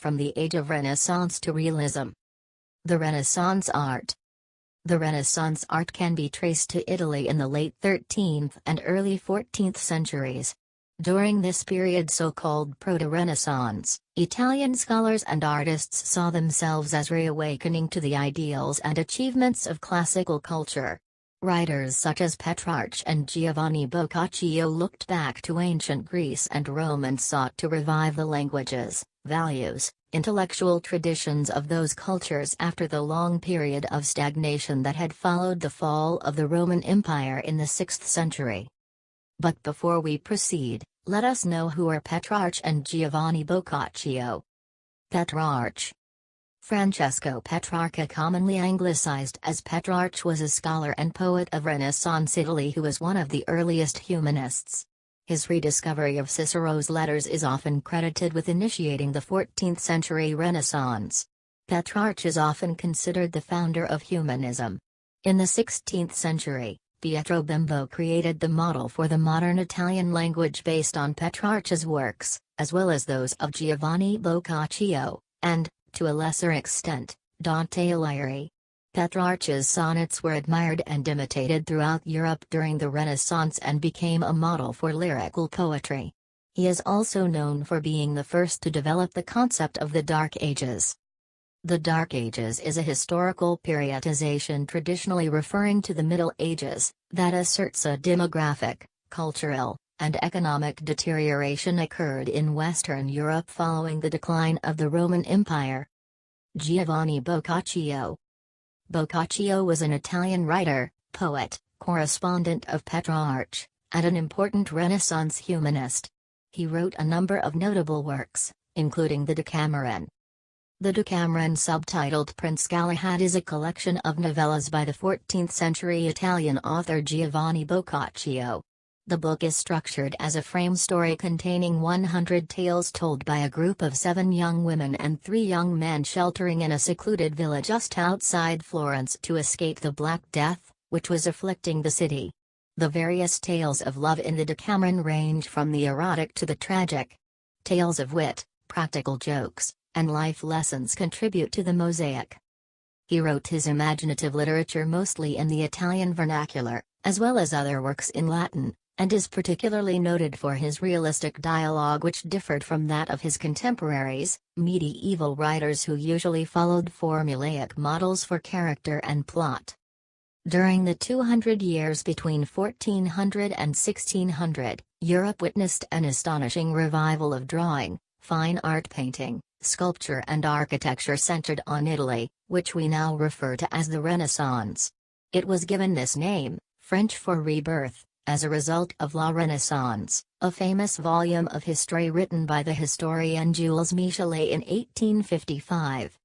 from the Age of Renaissance to Realism. The Renaissance art. The Renaissance art can be traced to Italy in the late 13th and early 14th centuries. During this period, so-called Proto-Renaissance, Italian scholars and artists saw themselves as reawakening to the ideals and achievements of classical culture. Writers such as Petrarch and Giovanni Boccaccio looked back to ancient Greece and Rome and sought to revive the languages, values, intellectual traditions of those cultures after the long period of stagnation that had followed the fall of the Roman Empire in the 6th century. But before we proceed, let us know who are Petrarch and Giovanni Boccaccio. Petrarch. Francesco Petrarca, commonly anglicized as Petrarch, was a scholar and poet of Renaissance Italy who was one of the earliest humanists. His rediscovery of Cicero's letters is often credited with initiating the 14th century Renaissance. Petrarch is often considered the founder of humanism. In the 16th century, Pietro Bembo created the model for the modern Italian language based on Petrarch's works, as well as those of Giovanni Boccaccio, and, to a lesser extent, Dante Alighieri. Petrarch's sonnets were admired and imitated throughout Europe during the Renaissance and became a model for lyrical poetry. He is also known for being the first to develop the concept of the Dark Ages. The Dark Ages is a historical periodization traditionally referring to the Middle Ages, that asserts a demographic, cultural, and economic deterioration occurred in Western Europe following the decline of the Roman Empire. Giovanni Boccaccio. Boccaccio was an Italian writer, poet, correspondent of Petrarch, and an important Renaissance humanist. He wrote a number of notable works, including the Decameron. The Decameron, subtitled Prince Galahad, is a collection of novellas by the 14th-century Italian author Giovanni Boccaccio. The book is structured as a frame story containing 100 tales told by a group of 7 young women and 3 young men sheltering in a secluded villa just outside Florence to escape the Black Death, which was afflicting the city. The various tales of love in the Decameron range from the erotic to the tragic. Tales of wit, practical jokes, and life lessons contribute to the mosaic. He wrote his imaginative literature mostly in the Italian vernacular, as well as other works in Latin, and is particularly noted for his realistic dialogue, which differed from that of his contemporaries, medieval writers who usually followed formulaic models for character and plot. During the 200 years between 1400 and 1600, Europe witnessed an astonishing revival of drawing, fine art, painting, sculpture and architecture centered on Italy, which we now refer to as the Renaissance. It was given this name, French for rebirth, as a result of La Renaissance, a famous volume of history written by the historian Jules Michelet in 1855.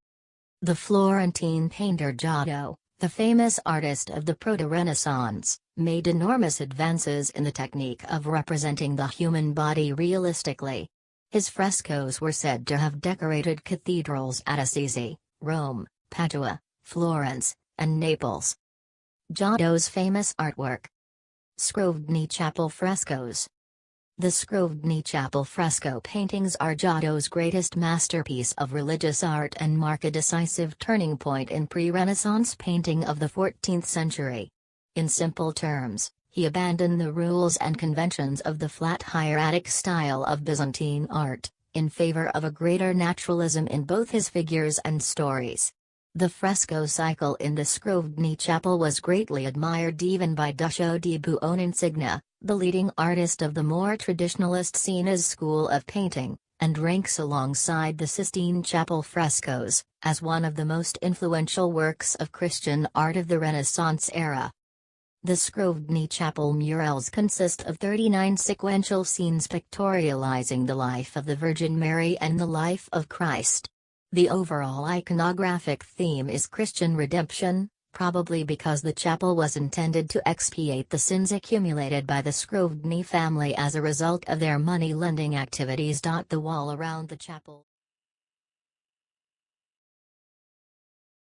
The Florentine painter Giotto, the famous artist of the Proto-Renaissance, made enormous advances in the technique of representing the human body realistically. His frescoes were said to have decorated cathedrals at Assisi, Rome, Padua, Florence, and Naples. Giotto's famous artwork. Scrovegni Chapel frescoes. The Scrovegni Chapel fresco paintings are Giotto's greatest masterpiece of religious art and mark a decisive turning point in pre-Renaissance painting of the 14th century. In simple terms, he abandoned the rules and conventions of the flat hieratic style of Byzantine art, in favor of a greater naturalism in both his figures and stories. The fresco cycle in the Scrovegni Chapel was greatly admired even by Duccio di Buoninsignia, the leading artist of the more traditionalist Sienese school of painting, and ranks alongside the Sistine Chapel frescoes, as one of the most influential works of Christian art of the Renaissance era. The Scrovegni Chapel murals consist of 39 sequential scenes pictorializing the life of the Virgin Mary and the life of Christ. The overall iconographic theme is Christian redemption, probably because the chapel was intended to expiate the sins accumulated by the Scrovegni family as a result of their money-lending activities. The wall around the chapel